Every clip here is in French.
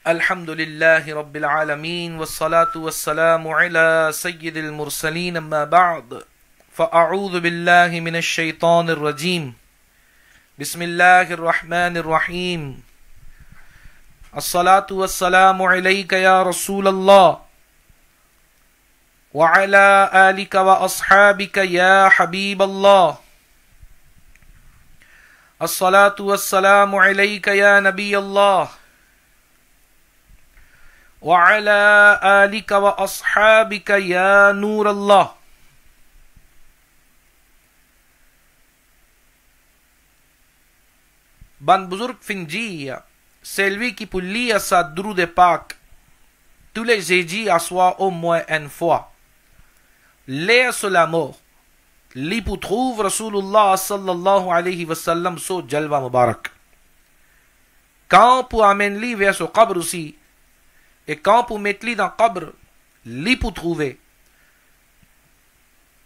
الحمد لله رب العالمين والصلاة والسلام على سيد المرسلين أما بعد فأعوذ بالله من الشيطان الرجيم بسم الله الرحمن الرحيم الصلاة والسلام عليك يا رسول الله وعلى آلك وأصحابك يا حبيب الله الصلاة والسلام عليك يا نبي الله وعلى آلك وأصحابك يا نور الله. Ban Buzurg Finjia, c'est lui qui peut lire sa drou de Pâques tous les jeudis à soir au moins une fois. Lire sur la mort. Li pour trouve Rasulullah sallallahu alayhi wa sallam so jalwa mubarak. Quand pour amener li vers ce qabr aussi, et quand pour mettre li dans qabr, li pour trouver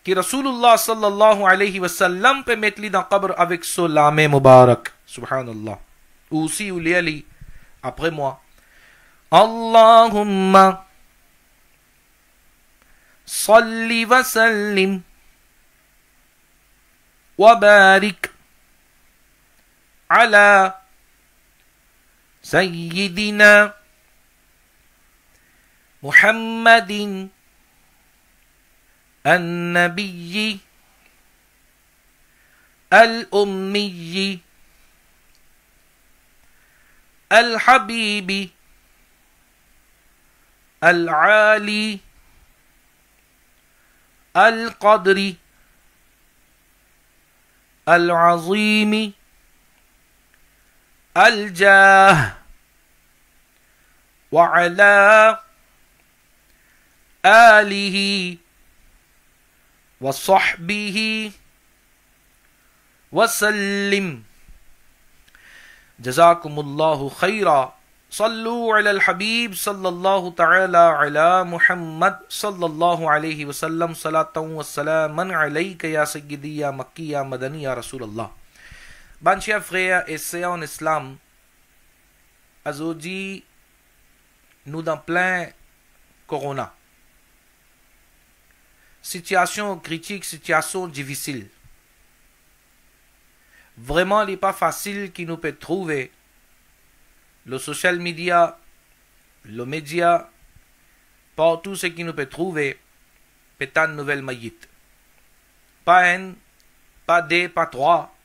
que Rasulullah sallallahu alayhi wa sallam peut mettre li dans qabr avec ce lame mubarak. Subhanallah. Aussi ou li après moi. Allahumma salli wa sallim wa barik ala sayyidina محمد النبي الأمي الحبيب العالي القدر العظيم الجاه وعلى آله وصحبه وسلم جزاكم الله خيرا صلوا على الحبيب صلى الله تعالى على محمد صلى الله عليه وسلم صلاة والسلام عليك يا سيدي يا مكي يا مدني يا رسول الله. Ban chers frères et sœurs en islam, aujourd'hui nous dans plein corona. Situation critique, situation difficile. Vraiment, il n'est pas facile qu'il nous peut trouver. Le social media, le média, partout ce qui nous peut trouver, peut-être une nouvelle maït. Pas un, pas deux, pas trois.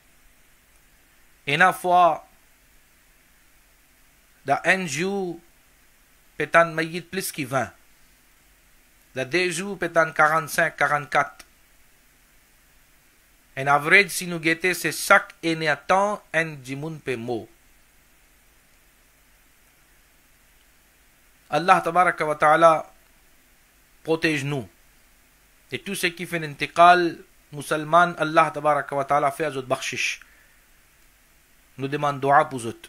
Une fois, dans un jour, peut-être une maït plus que 20. Dans 2 jours, peut-être 45, 44. En average, si nous guettons, c'est chaque année à temps, un djimoun pe mot. Allah tabaraka wa ta'ala protège nous. Et tout ce qui fait l'intiqal musulman, Allah tabaraka wa ta'ala fait azot bakshish. Nous demandons dua pour eux.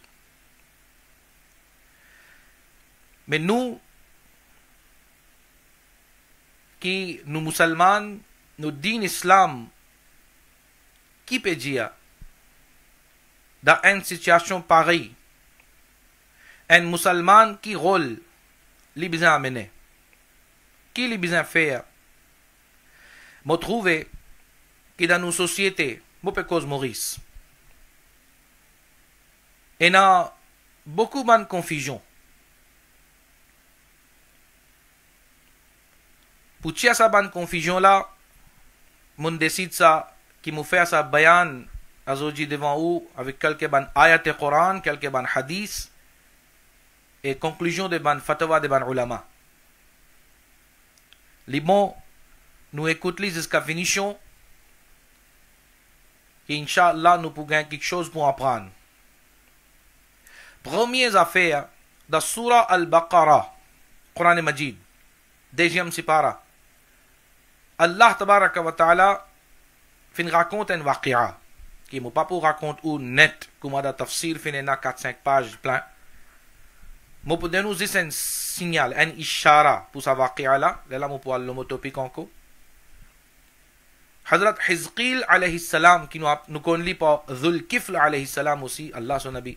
Mais nous, qui nous musulmans, nous din islam, qui peut dire, dans une situation pareille, un musulman qui rôle, les besoin amener, qui les besoin faire, me trouver que dans nos sociétés, moi peux cause Maurice, et a beaucoup de confusion. Pour tirer sa bonne confusion là, mon décide ça, qui me fait sa bayan, aujourd'hui devant vous, avec quelques ban ayat de Coran, quelques ban hadith, et conclusion de ban fatwa de ban ulama. Les bons, nous écoutons jusqu'à finition, et Inch'Allah, nous pouvons gagner quelque chose pour apprendre. Première affaire, dans Surah Al-Baqarah, Coran Majid, deuxième sépara. Allah tabaraka wa ta'ala fin raconte un waqi'a qui m'a pas pour raconter ou net comme dans tafsir fin na 4-5 pages plein. Mo pour nous dire un signal, un ishara pour sa waqi'a là, là mo pour le topic encore. Hazrat Hizqil alayhi salam, qui nous connaît par Dhul Kifl alayhi salam aussi, Allah son nabi.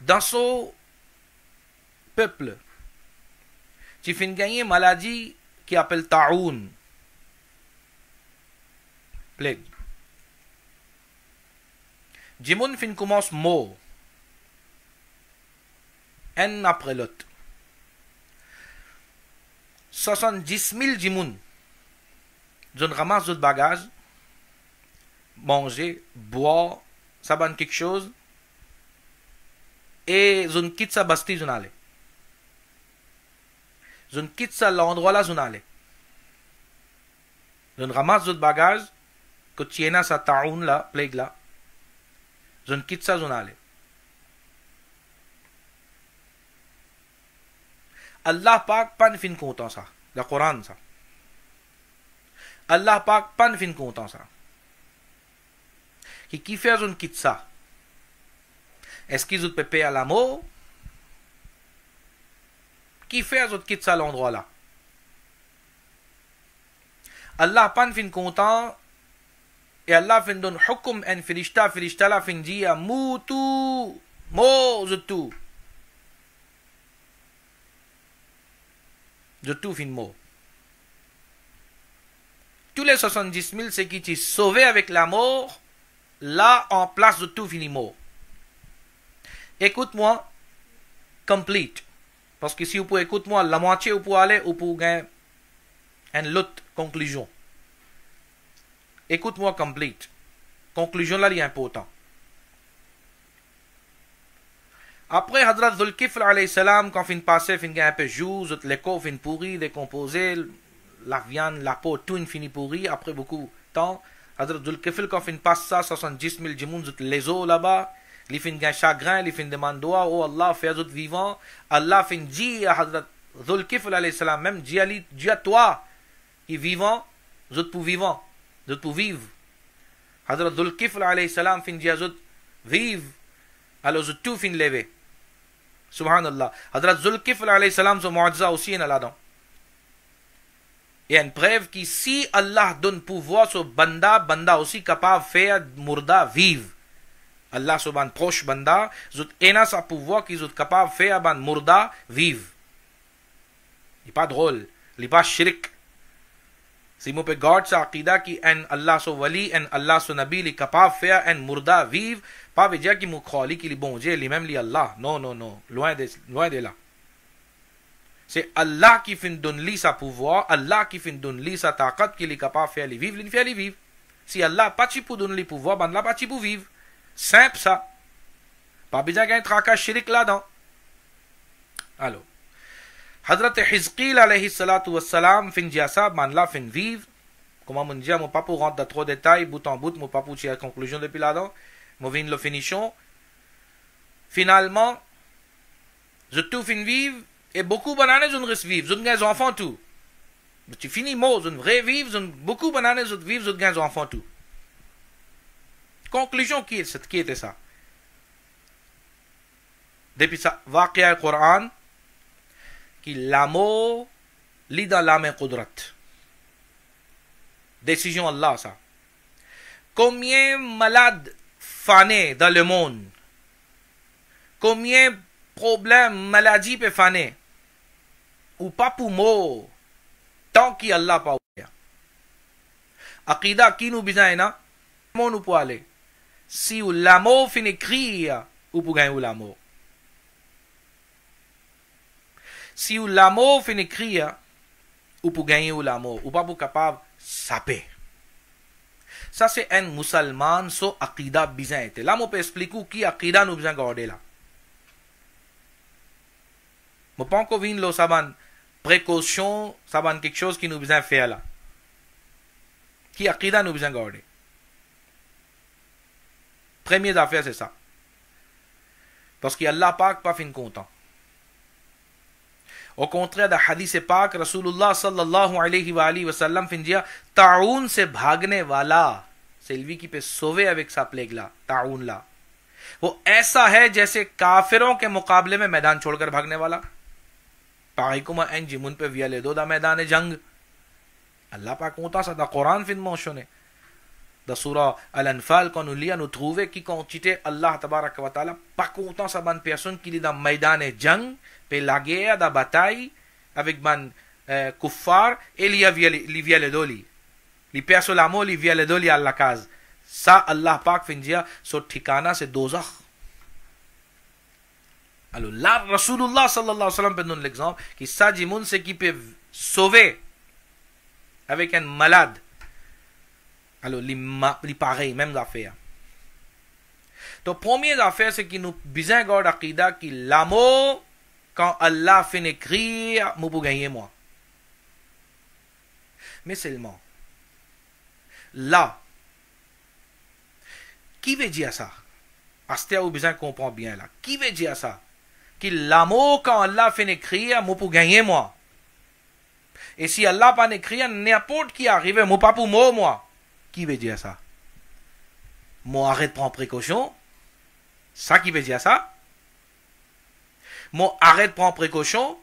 dans son peuple, tu fin gagner maladie qui appelle ta'oun, plague. Jimoun fin commence mort, un après l'autre. 70 000 jimoun, ils ramassent d'autres bagages, manger, boire, ça banne quelque chose, et ils quittent sa bastille, ils allent. Ils quittent ça l'endroit là, ils allent. Ils ramassent d'autres bagages, que tiennent sa ta'oun là, plague là, ils quittent ça, ils allent. Allah Pak pas fin content ça. Le Coran ça. Allah Pak pas fin content ça. Qui fait un quitte ça? Est-ce qu'ils ont pépé à la mort? Qui fait un quitte ça à l'endroit là? Allah pas fin content et Allah fin donne hukum en firishta la fin dit moutou tout. De tout fin mort. Tous les 70 000, c'est qui étaient sauvés avec la mort, là, en place de tout fini mort. Écoute-moi, complete. Parce que si vous pouvez écouter moi, la moitié, vous pouvez aller, ou pour gagner une autre conclusion. Écoute-moi, complete. Conclusion là, il est important. Après, Hadrat Dhul-Kifl alayhi salam, quand fin passé, fin gagne un peu jour, l'écho fin pourri, décomposé, la viande, la peau, tout fini pourri, après beaucoup de temps, Hadrat Dhul-Kifl, quand fin passe ça, 70 000 jimoun, les os là-bas, les fin gagne chagrin, les fin demande doigt, oh Allah, fais autres vivants, Allah fin dit à Hadrat Dhul-Kifl alayhi salam, même dit à toi, qui vivant, vous êtes pour vivant, vous êtes pour vivre. Hadrat Dhul-Kifl alayhi salam, fin dit à vous êtes vivre, alors vous êtes tout fin levé. Subhanallah. Hadrat Dhul-Kifl alayhi salam, son mu'adza aussi est là-dedans. Il y a une preuve qui si Allah donne pouvoir sur banda, banda aussi capable de faire mourda vivre. Allah subhan proche banda, zut ena sa pouvoir qui zut capable de faire ban mourda vivre. Il n'est pas drôle, il n'est pas shirk. Si vous pouvez garder sa aqida qui en Allah so wali, en Allah so nabi, il est capable de faire un mourda vivre, pas veut dire qu'il m'a croit qu'il est bon Dieu, lui-même lui Allah. Non, non, non, loin de là. C'est Allah qui fait donne lui sa pouvoir, Allah qui fait donne lui sa taqat, qu'il est capable de faire les vivre, il fait les vivre. Si Allah pas pour donner les pouvoirs, ben Allah pas pour vivre. Simple ça. Pas besoin d'un tracas shirik là-dedans. Alors, Hadrat Hizqil alayhi salatu wassalam, fin diasa, ben là fin vivre. Comment on dit, mon papa rentre dans trop de détails, bout en bout, mon papa tire la conclusion depuis là-dedans. Mon vin le finition. Finalement, je tout fin vivre, et beaucoup de bananes, je ne reste vivre, je ne gagne enfants tout. Mais tu finis mot, je ne vrai vivre, beaucoup de bananes, je ne vivre, je ne gagne enfants tout. Conclusion qui était ça? Depuis ça, Waqia al-Quran, qui l'amour lit dans la main Qudrat. Décision Allah, ça. Combien de malades fanés dans le monde? Combien de problèmes, maladies peuvent faner? Ou pas pour mort, tant qu'Allah pas ouvert. Aqida qui nous besoin, comment nous pouvons aller? Si l'amour finit écrire, ou pour gagner l'amour. Si l'amour finit écrire, ou pour gagner l'amour, ou pas pour capable saper. Ça c'est un musulman, so aqida besoin. Là, je peux expliquer qui aqida nous besoin garder là. Je pense qu'on vient là, ça va précaution, ça va quelque chose qui nous besoin faire là. Qui aqida nous besoin garder. Première affaire, c'est ça. Parce qu'Allah Pak pas fin content. Au contraire, dans hadith Pak, Rasulullah sallallahu alayhi wa sallam fin dit, ta'oun se bhagने वाला, c'est lui qui peut sauver avec sa plague là, ta'oun là. वो ऐसा है जैसे काफिरों के मुकाबले में मैदान छोड़कर भागने वाला. Pareil comme un jimun peut violer do da मैदान जंग. Allah Pak content ça dans Coran fin mentionné. Dans surah Al-Anfal, quand nous lisons, nous trouvons qui quantité Allah tabaraka wa ta'ala, pas content sa bonne personne qui est dans le Maïdan et Jang, puis la guerre, la bataille, avec ban kuffar, et il vient le doli. Les personnes l'amour, il vient le doli à la case. Ça, Allah Pak fin dire, son ঠিকানা, c'est dozakh. Alors là, Rasulullah sallallahu alayhi wa sallam peut donner l'exemple, qui ça, Jimoun, c'est qui peut sauver avec un malade. Alors, les pareil, même affaire. Donc, première affaire, c'est qu'il nous besoin de l'aqida qui l'amour, quand Allah fait écrire, moi pour gagner moi. Mais seulement, là, qui veut dire ça? Astia ou besoin comprendre bien là. Qui veut dire ça? Que l'amour, quand Allah fait écrire, moi pour gagner moi. Et si Allah pas écrire, n'importe qui arrive, moi pas pour moi. Qui veut dire ça? Moi arrête de prendre précaution. Ça qui veut dire ça? Moi arrête de prendre précaution.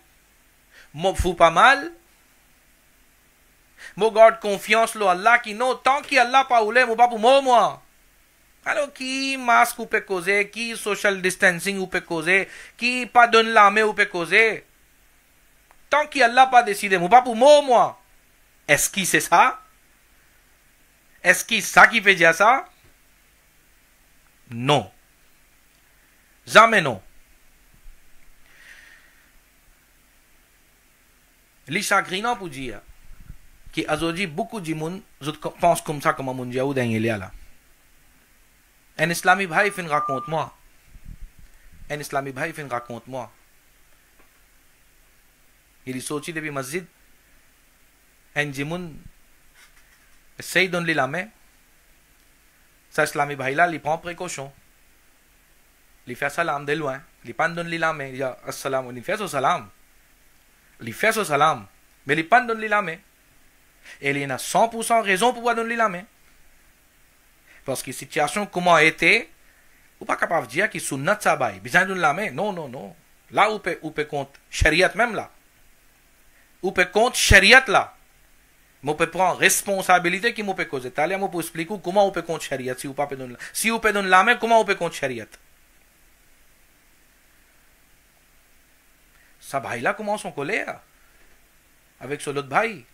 Moi fous pas mal. Moi garde confiance là Allah qui non, tant qu'Allah pas oulé, moi pas pour moi. Alors qui masque ou peut causer, qui social distancing ou peut causer, qui pas donne la main ou peut causer. Tant qu'Allah pas décidé, moi pas pour moi. Est-ce que c'est ça? Est-ce que ça qui veut dire ça? Non. Jamais non. Les chagrinants pour dire qu'aujourd'hui beaucoup de monde pensent comme ça comme un monde ou d'un là. Un islami bhai fin raconte-moi. Un islami bhai fin raconte-moi. Il est sorti depuis masjid. Un jimoun essaye de donner la main. Ça, islami bhai là, il prend précaution. Il fait salam de loin. Il pas donne la main. Il dit assalamu. Il fait son salam. Il fait son salam. Mais il pas donne la main. Et il a 100% raison pour donner la main. Parce que la situation, comment a été, ou pas capable de dire qu'il sous notre sabay. Besoin de la main. Non, non, non. Là, ou peut compte chariot même là. Ou peut compte chariot là. Mais on peut prendre responsabilité qui m'ont peut causer. T'allez, moi pour expliquer comment on peut compte chariot si on peut donner. Si on peut donner la main, comment on peut compte chariot. Ça bail là commence en colère avec ce l'autre bail.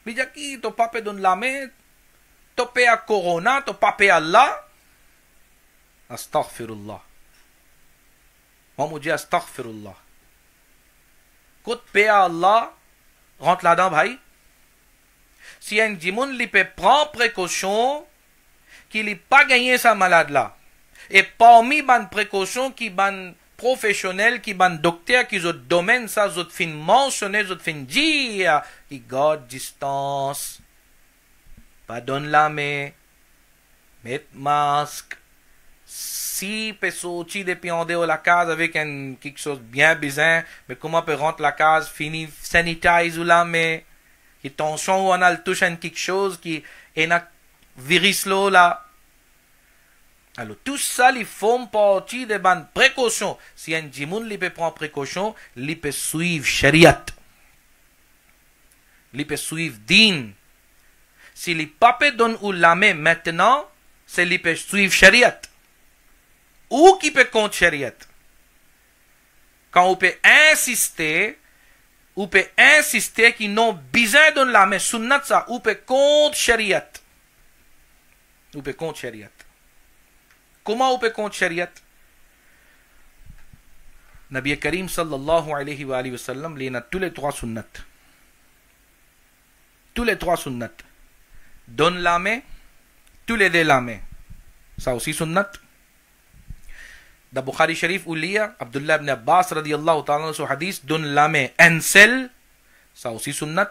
Mais dit qui ton papa donne la main, ton père corona, ton papa Allah. Astaghfirullah. Moi me dit astaghfirullah. Quand père Allah rentre là-dedans bail. Si un dimoun li peut prendre précaution qu'il n'ait pas gagné sa malade là. Et parmi les précautions qui ban professionnels, qui ban docteur, qui ont domaine, ça, ont fin mentionner, ont fin dire, qui garde distance, pas donne la main, mettre masque, si peut sortir depuis en dehors de la case avec quelque chose bien bizarre, mais comment peut rentrer la case, fini, sanitize ou la main, qui tension ou on a le touche à quelque chose qui est un virus là. Alors, tout ça, ils font partie de bonnes précautions. Si un djimoun, il peut prendre précaution, il peut suivre shariat. Il peut suivre din. Si les papes donnent ou la main maintenant, c'est il peut suivre shariat. Ou qui peut contre shariat. Quand on peut insister qu'ils n'ont besoin de la main, sunnat ça, ou peut contre shariat. Ou peut contre shariat. Comment on peut contre shariat? Nabi Karim sallallahu alayhi wa sallam, il y a tous les trois sunnat. Tous les trois sunnat. Donne la main, tous les deux la main. Ça aussi sunnat. Dans Bukhari Sharif, où il y a Abdullah ibn Abbas radiyallahu ta'ala sur hadith, donne la main un seul. Ça aussi sunnat.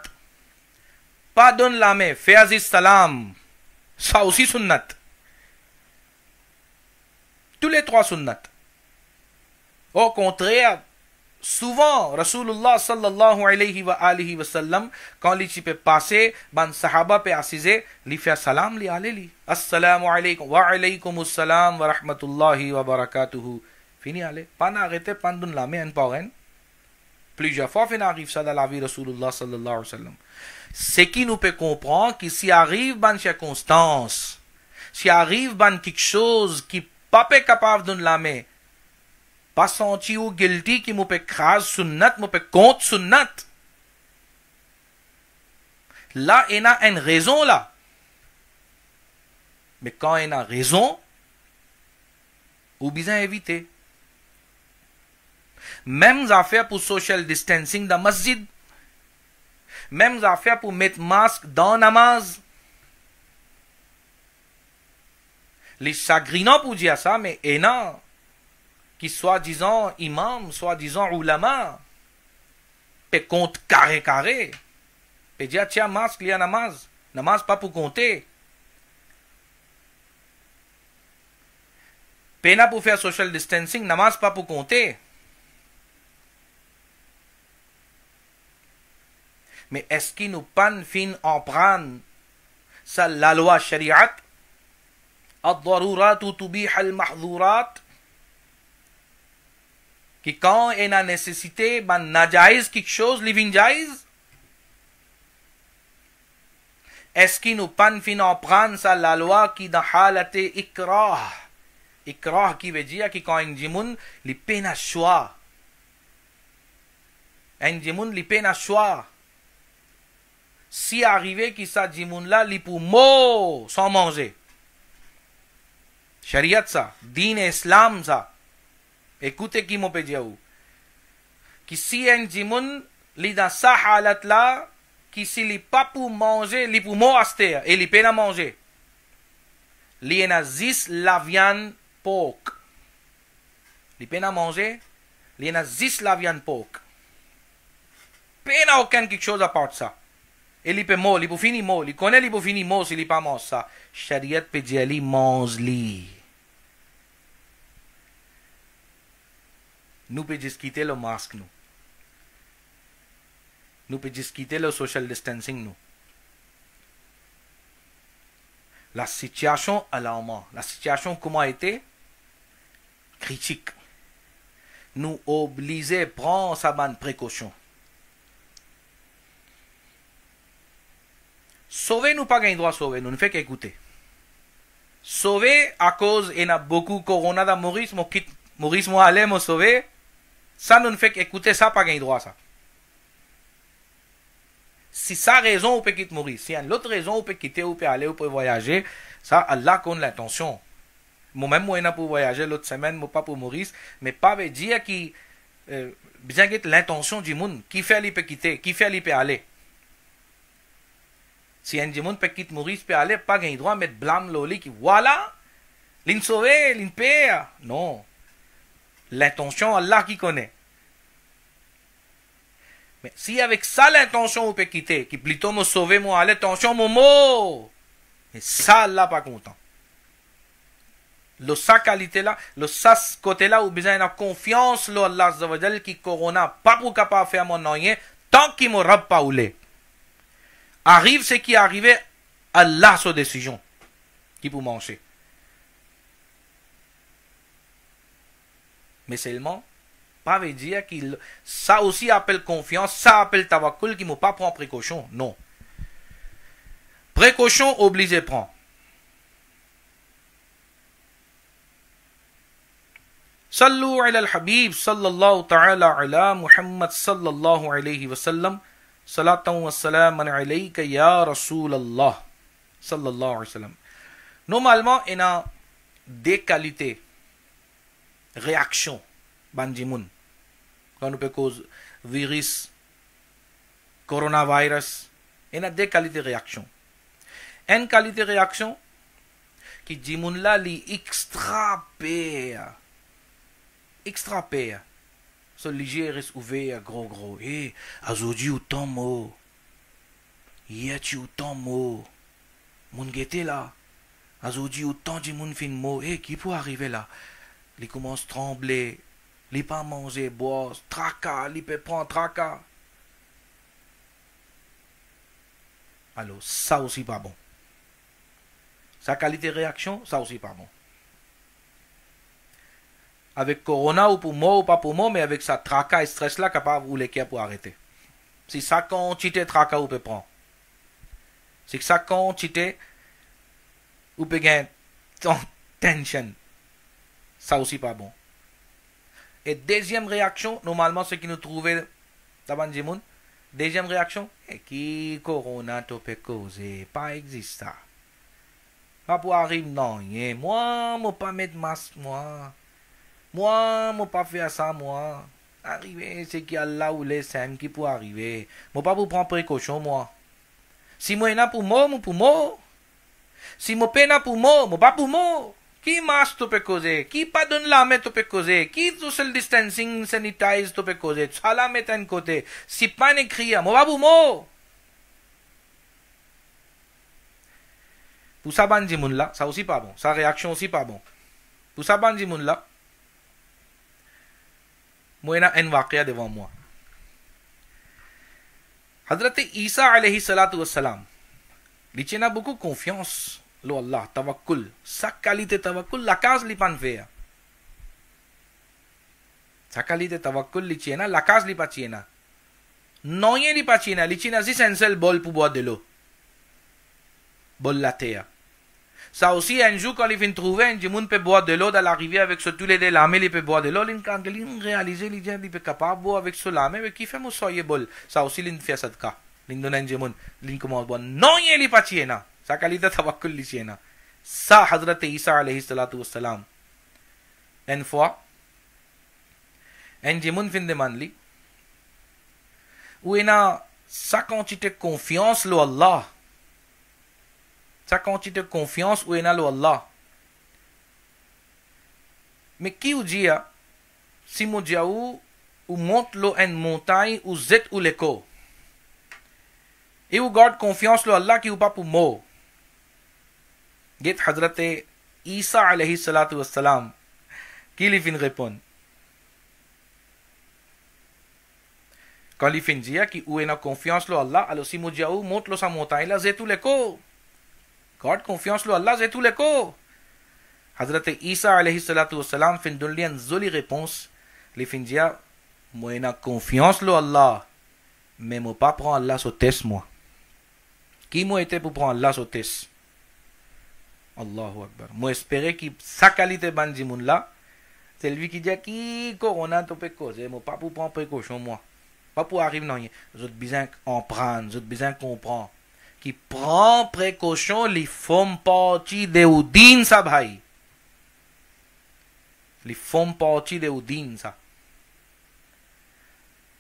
Pas donne la main, fais aziz salam. Ça aussi sunnat. Tous les trois sunnat. Au contraire, souvent, Rasulullah sallallahu alayhi wa sallam, quand il peut passer, ban sahaba peut assiser, il fait salam, il allait li. Assalamu alaykum, wa alaykum assalam wa rahmatullahi wa barakatuhu. Fini allez. Pas n'arrêter, pas donner la main par un. Plusieurs fois, il arrive ça dans la vie de Rasulullah sallallahu alayhi wa sallam. C'est qui nous peut comprendre que si arrive une circonstance, si arrive quelque chose qui n'est pas capable de la main, pas senti ou guilty qui me peut craser sunnat, me peut contre sunnat. Là, il y a une raison là. Mais quand il y a raison, ou bien éviter. Même affaires pour social distancing dans masjid. Même affaires pour mettre masque dans namaz. Les chagrinants pour dire ça, mais il y a qui soi-disant imam, soi-disant ulama, peut compte carré. Peut dire tiens masque, il y a namaz. Namaz pas pour compter. Pena pour faire social distancing, namaz pas pour compter. Mais est-ce qu'il nous pas fin en prendre ça la loi shariat? Ad-darurat tubih al-mahdhurat. Qui quand il y a nécessité, ben najaïs quelque chose, living jaiz. Est-ce qu'il nous pas fin en prendre ça la loi qui dans halate ikrah? Ikrah qui veut dire que quand un djimoun, il peine à choix. Un djimoun, il peine à choix. Si arrivé que ça djimoun là, il pour mort sans manger. Shariat ça, din islam ça. Écoutez qui m'a peut dire où. Que si un djimoun, il dans sa halat là, qui s'il n'est pas pour manger, il pour mort aster, et il peine à manger. Il y a 10 la viande porc. Il peine à manger, il y a 10 la viande porc. Peine à aucun quelque chose à part de ça. Et il peut mort, il peut finir mort, il connaît, il peut finir mort s'il n'est pas mange ça. Shariat peut dire, il mange-li. Nous peut juste quitter le masque, nous. Nous peut juste quitter le social distancing, nous. La situation alarmante. La situation comment a été? Critique. Nous obliger à prendre sa bonne précaution. Sauver nous pas gain droit sauver, nous ne fait qu'écouter. Sauver à cause il y a beaucoup corona dans Maurice, Maurice moi allait me sauver. Ça nous ne fait qu'écouter ça pas gain droit ça. Si ça raison, on peut quitter Maurice. Si y a une autre raison, on peut quitter, on peut aller, on peut voyager. Ça, Allah compte l'intention. Moi-même, moi, je pour voyager l'autre semaine, moi pas pour Maurice. Mais pas veut dire que, bien que l'intention du monde, qui fait, il peut quitter, qui fait, il peut aller. Si un monde peut quitter Maurice, peut aller, pas gain droit, mettre blâme l'oli, qui voilà, l'in sauvé, l'in père. Non. L'intention, Allah qui connaît. Mais si avec ça l'intention on peut quitter, qui plutôt me sauver moi, à l'intention mon mot, et ça là pas content. Le sa qualité là, le sa côté là où besoin de confiance là Allah Azza qui corona pas pour capable faire mon rien tant qu'il me rappe pas oulé. Arrive ce qui est arrivé, Allah sa décision qui pour manger. Mais seulement pas veut dire que ça aussi appelle confiance, ça appelle tawakkul qui ne pas prendre précaution. Non. Précaution obligé prendre. Sallu ala al-habib sallallahu ta'ala ala Muhammad sallallahu alayhi wa sallam. Salatan wa salaman alayka ya Rasulallah sallallahu alayhi wa sallam. Normalement, il y a des qualités. Réaction. Bandimoun. Quand on peut cause virus, coronavirus, il y a deux qualités de réaction. Une qualité de réaction qui dit moun là li extrapère. Ce léger reste ouvert gros. Eh, aujourd'hui autant mot. Hier tu autant mot. Moun gete là. Aujourd'hui autant du moun fin mot. Eh, qui peut arriver là? Il commence à trembler. Il pas manger, boire, tracas, il peut prendre tracas. Alors, ça aussi pas bon. Sa qualité de réaction, ça aussi pas bon. avec corona ou pour mort ou pas pour mort, mais avec sa tracas et stress là, capable ou l'équerre pour arrêter. C'est sa quantité de tracas ou peut prendre. C'est que sa quantité ou peut gagner ton tension. Ça aussi pas bon. Et deuxième réaction, normalement, ce qui nous trouvait d'abord du monde, deuxième réaction, et qui corona te peut causer, pas existe ça. Pas pour arriver, non, moi, je pas mettre masque, moi, je pas faire ça, moi. Arriver, c'est qu'il y a là où les sèmes qui pour arriver. Je pas pour prendre précaution, moi. Si moi, je pour moi, je pour moi. Si moi, je pour moi, je pas pour moi. Qui masque tu peux causer? Qui pas donne la main tu peux causer? Qui social distancing sanitize tu peux causer? Ça la met d'un côté. Si pas écrit, moi pas pour moi. Pour ça, bandi moun là, ça aussi pas bon. Sa réaction aussi pas bon. Pour ça, bandi moun là, moi, il y a un waqia devant moi. Hadrat Isa alayhi salatu wassalam, il a beaucoup confiance. Lo Allah, tawakkul. Sa qualité tawakkul, la case li pan faire. Sa qualité tawakkul li tiena, la case li pa tiena. Non yé li pa tiena, li tiena si un seul bol pour boire de l'eau. Bol la terre. Ça aussi, un jour, quand il vient trouver, un monde peut boire de l'eau dans la rivière avec ce tous les deux lames, il peut boire de l'eau, quand il réalise, il dit, il peut capable de boire avec ce lame, mais qui fait mon soye bol. Ça aussi, il fait ça de cas. Il donne un monde, il commence à boire. Non yé li pa tiena. Sa qualité tawakkul li tiena. Ça, Hazrat Isa alayhi salatu wassalam. Une fois, un djimoun fin demande li, où il a sa quantité de confiance lo Allah. Sa quantité de confiance où il a lo Allah. Mais qui ou dit, si mo dia ou monte lo en montagne ou zet ou l'écho. Et ou garde confiance lo Allah qui ou pas pour mort. Get Hazrat Isa alayhi salatu wassalam, qui lui fin répondre. Quand il fin dire qui ou a confiance lo Allah, alors si moudiaou monte lo sa montagne là, c'est tout l'écho. Garde confiance lo Allah, c'est tout l'écho. Hazrat Isa alayhi salatu wassalam fin donner une jolie réponse. Il fin dire, moi a confiance lo Allah, mais moi pas prendre Allah sur test moi. Qui moi était pour prendre Allah sur test? Allahu Akbar. Moi espérais que sa qualité bandi moun là, c'est lui qui dit qui corona to peut causer, moi pas pour prendre précaution moi. Pas pour arriver non, vous êtes besoin en prendre, vous êtes besoin comprendre. Qui prend précaution, les font partie de Oudin ça bhai. Les font partie de Oudin ça.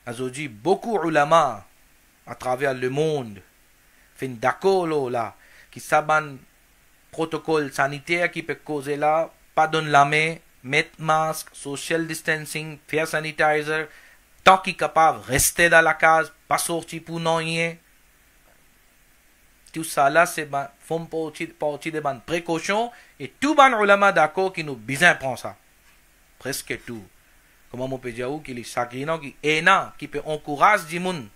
Aujourd'hui beaucoup ulama à travers le monde fin d'accord là qui saban protocole sanitaire qui peut causer là, pas donner la main, mettre masque, social distancing, faire sanitizer, tant qu'il est capable, rester dans la case, pas sortir pour non rien. Tout ça là, c'est font partie de bonnes précautions et tout ban ulama d'accord qui nous besoin prendre ça. Presque tout. Comment on peut dire qu'il est sagrinant, qui est énorme, qui peut encourager du monde.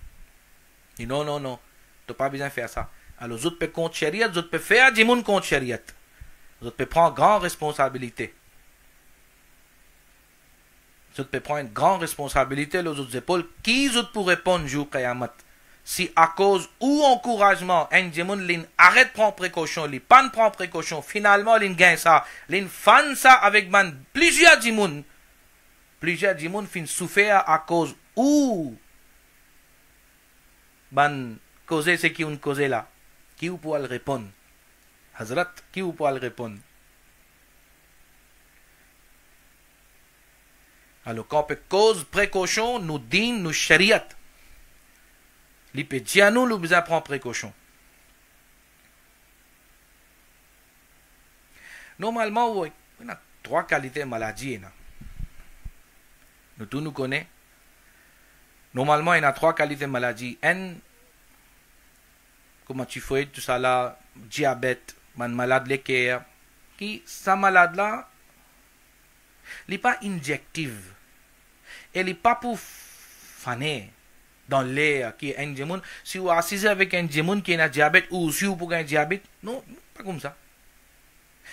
Non, non, non, tu n'as pas besoin de faire ça. Alors, les autres peuvent contre chariot, les autres peuvent faire du monde contre chariot. Les autres peuvent prendre grande responsabilité. Les autres peuvent prendre une grande responsabilité, les autres épaules. Qui les autres pour répondre jour Qayamat? Si à cause ou encouragement, un monde arrête de prendre précaution, il pas prend précaution, finalement, il gagne ça, il fan ça avec plusieurs monde. Plusieurs monde finissent souffrir à cause ou causer ce qui ont causé là. Qui vous pourra le répondre? Hazrat, qui vous pourra le répondre? Alors, quand on peut cause précaution, nous din, nous chariot. Il peut dire nous, nous besoin prendre précaution. Normalement, il y a 3 qualités de maladie. Nous tous nous connaissons. Normalement, il y a 3 qualités de maladie. Comment tu fais tout ça là, diabète, malade de cœur, qui, sa malade là, elle n'est pas injective. Elle n'est pas pour faner dans l'air qui est un diamant. Si vous assisez avec un diamant qui a un diabète ou si vous avez un diabète, non, pas comme ça.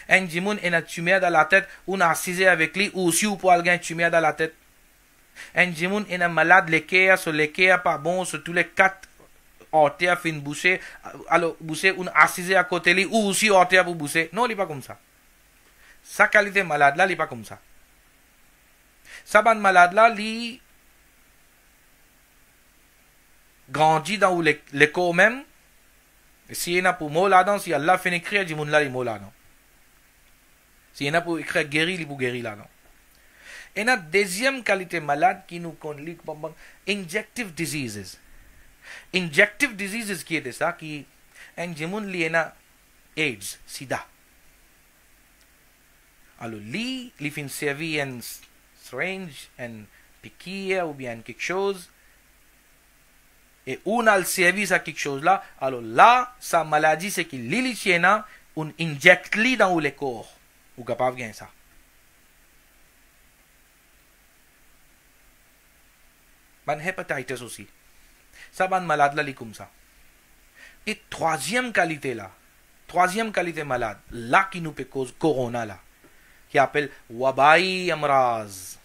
Un jimoun ena tumeur dans la tête, ou na assisé avec lui, ou aussi ou pour alguien tumeur dans la tête. Un jimoun ena malade, l'équerre, sur l'équerre pas bon, sur tous les 4 orteils fin boucher, alors boucher, ou assisé à côté lui, ou aussi orteil pour boucher. Non, il n'est pas comme ça. Sa qualité malade là, il n'est pas comme ça. Sa ban malade là, il grandit dans le corps même. Et si il y a pour mot là-dedans, si Allah fait écrire, jimoun là, il mot là-dedans. Si il y en a pour écrire guérir, il pour guérir là-dedans. Et la deuxième qualité malade qui nous connaît, injective diseases. Injective diseases qui est de ça, qui un jimoun li ena AIDS, sida. Alors li fin servi un syringe, un piqûre ou bien quelque chose, et on a le service à quelque chose là, alors là, sa maladie c'est qu'il li tiena, on injecte li dans le corps. Ou capable de ça. Ban hépatitis aussi. Ça ban malade là, li comme ça. Et troisième qualité malade, là qui nous peut cause corona là, qui appelle wabai amraz.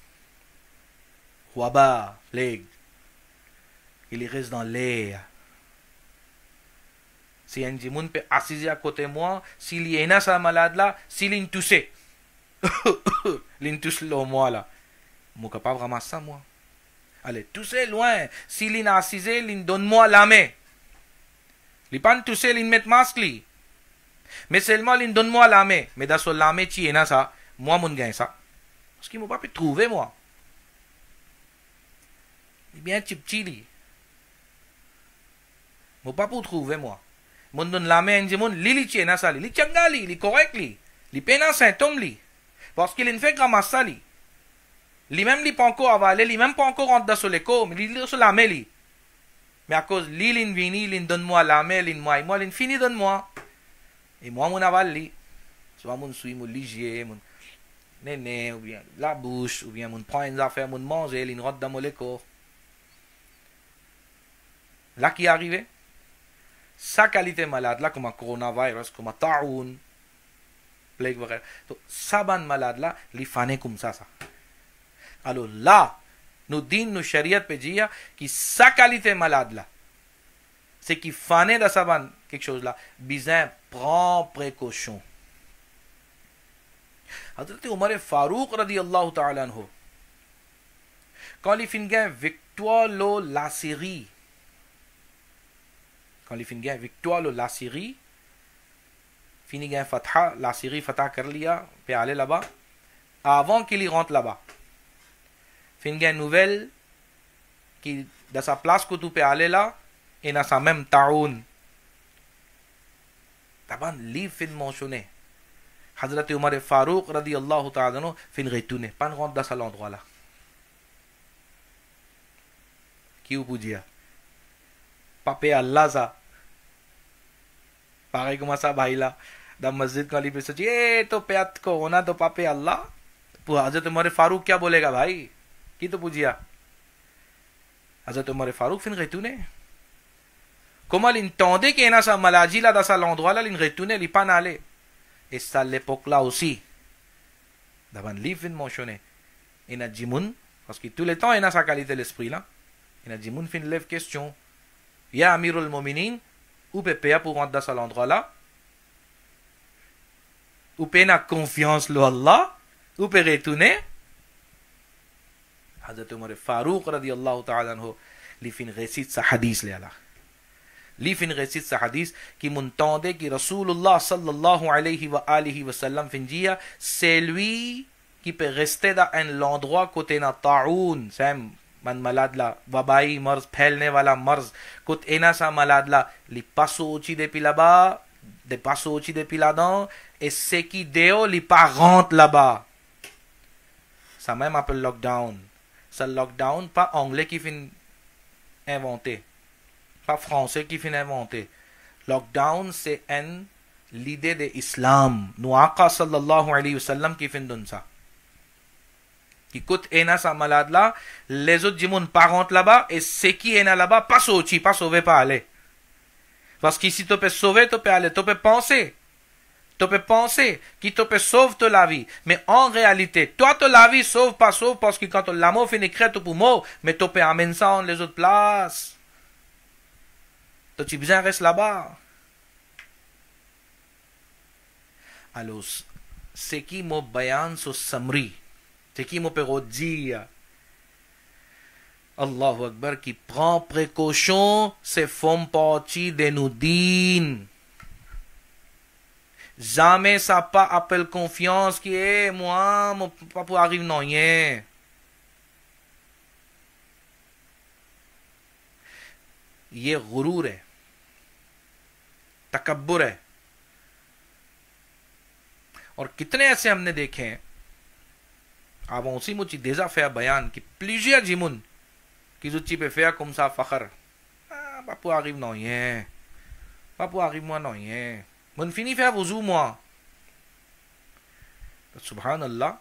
Waba, plague. Il reste dans l'air. Si un jimoun peut assiser à côté de moi, s'il y a sa malade là, s'il est touché, il touche le moi là, je suis capable de ramasser ça moi. Allez, toucher loin, s'il est assisé, il donne moi la main. Il n'est pas touché, il met masque li. Mais seulement il donne moi la main. Mais dans ce la main, tu es ça, moi je gagne ça. Parce qu'il ne m'a pas pu trouver moi. Il est bien petit li. Je ne pas pu trouver moi. Mon donne la main, li tiena ça, li changa li correct li pena symptôme li. Parce qu'il ne fait ramasser ça li. Li même li pas encore avalé, li même pas encore rentré dans le corps, mais li sur la main li. Mais à cause li vini, li donne moi la main, li moi, li fini donne moi. Et moi mon aval li. Soit mon suit mon ligier, mon néné ou bien la bouche ou bien mon prend une affaire, mon manger, li rentre dans mon corps. Là qui est arrivé, sa qualité malade là, comme un coronavirus, comme un ta'oun, plague vrai. Donc, sa ban malade là, li fané comme ça. Alors là, nous disons, nous chariat pe dire, que sa qualité malade là, c'est qui fané dans sa ban quelque chose là, bizarre, prend précaution. Hazrat Umar Farouk radiyallahu ta'ala anhu, quand il fin gain victoire lo la Syrie, quand il finit victoire la Syrie, finit gain fatha, la Syrie fatha kar liya, peut aller là-bas, avant qu'il y rentre là-bas. Finit gain nouvelle, qui dans sa place que tu peux aller là, et dans sa même taoun. Taban livre fin mentionné. Hazrat Umar Farouk radiyallahu ta'ala fin retourner, pas rentre dans cet endroit là. Qui vous peut dire? Papé Allah ça. Pareil comme ça, bah là, dans la masjid quand il se dit, eh, to péat ko, on a to papé Allah. Pour Hazrat Umar Farouk, क्या बोलेगा भाई? Qui te peut dire? Hazrat Umar Farouk fin retourner. Comment il entendait qu'il y a sa maladie là, dans cet endroit là, il retourner, il pas allé. Et ça, à l'époque là aussi, dans un livre fin mentionné, il y a Jimoun, parce que tout le temps, il y a sa qualité d'esprit là. Il y a Jimoun fin lève question. Ya Amirul Mominin, ou peut payer pour rentrer dans cet endroit-là, ou peut avoir confiance en Allah, ou peut retourner. Hazrat Umar Farouk radiyallahu ta'ala anhu, li fin récite sa hadith là. Li fin récite sa hadith qui m'entendait que Rasulullah sallallahu alayhi wa sallam fin dire, c'est lui qui peut rester dans un endroit côté na ta'oun, c'est man malade là, wabai mars, फैलने वाला मर्ज, कुछ ऐना सा malade là, li passo aussi depuis là-bas, de passo aussi depuis là-dedans, et ce qui déo li pas rentre là-bas. Ça même appelle lockdown. Ça lockdown, pas anglais qui fin inventé, pas français qui fin inventé. Lockdown c'est l'idée de l'islam. Nous Aqa sallallahu alayhi wa sallam qui fin donne ça. Qui coûte ena sa malade là, les autres jimoun pas rentrent là-bas, et ceux qui ena là-bas, pas sorti, pas sauvé, pas aller. Parce qu'ici, tu peux sauver, tu peux aller, tu peux penser. Tu peux penser qu'il te peut sauver la vie. Mais en réalité, toi, la vie sauve pas sauve parce que quand l'amour finit créer pour mort, mais tu peux amener ça en les autres places. Tu as besoin de rester là-bas. Alors, ce qui m'a bayan sur Samri, ce qui m'a peut dire, Allahu Akbar, qui prend précaution, c'est font partie de nos dînes. Jamais ça pas appelle confiance qui est, moi, mon papa arrive non rien. ये गुरूर है, तकब्बुर है. और कितने ऐसे हमने देखे हैं, avant aussi moi j'ai déjà fait un bayan qui plusieurs jimoun qui ont type faire comme ça fakhar. Ah, papa arrive non rien. Papa arrive moi non rien. Mon fini faire wuzu moi. तो सुभान अल्लाह,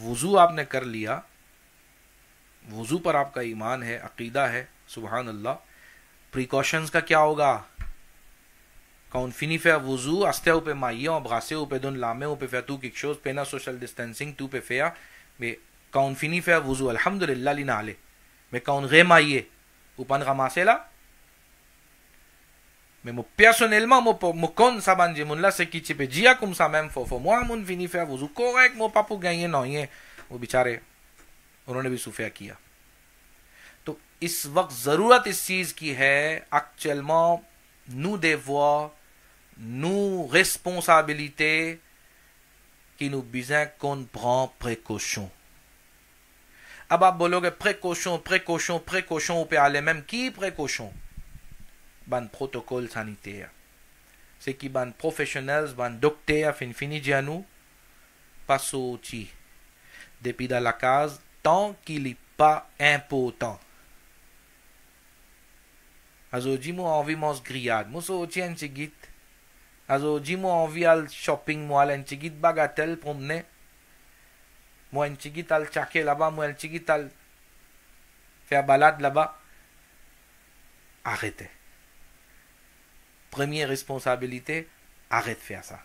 वुजू आपने कर लिया, वुजू पर आपका ईमान है, अकीदा है, सुभान अल्लाह. प्रिकॉशंस का क्या होगा? Quand finit faire wuzu, aste ou pe mailler, embrasser ou pe donner la main ou pe faire tout quelque chose, pena social distancing, tout peut faire. Mais quand on finit faire wuzu, alhamdulillah, l'inale. Mais quand on remaille, ou pas ramasser là, mais moi personnellement, moi con ça banje mon là, c'est qui tu peux dire comme ça même, faut moi, mon finit faire wuzu correct, moi pas pour gagner non rien. वो बेचारे उन्होंने भी सूफिया किया. तो इस वक्त जरूरत इस चीज की है, एक्चुअlement nous devoirs, nous responsabilités qui nous besoin qu'on prend précaution. अब आप बोलोगे précaution, précaution, précaution, on peut aller même qui précaution? Ban protocole sanitaire. C'est qui ban professionnels, ban docteur, fin fini de nous, pas sorti depuis dans la case tant qu'il n'est pas important. Also dis-moi envie mon grillade, moi sorti un tigit. Also dis-moi envie al shopping, moi un tigit bagatelle promener. Moi un tigit al checker là-bas, moi un tigit al faire balade là-bas. Arrêtez. Première responsabilité, arrête de faire ça.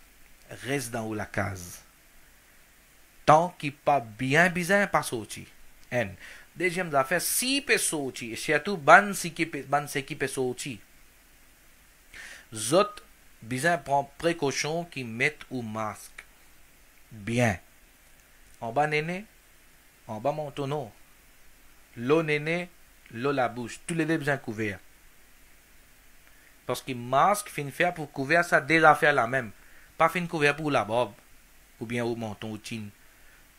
Reste dans la case. Tant qu'il pas bien besoin pas sorti. Deuxième affaire, si peut sortir, et surtout ban si qui peut sortir. Zot besoin prendre précaution qui mettent au masque. Bien. En bas néné, en bas mon tonneau. L'eau néné, l'eau la bouche. Tous les deux besoin couverts. Parce que masque fin faire pour couvrir ça des affaires la même. Pas fin couvert pour la bob. Ou bien au menton ou chin.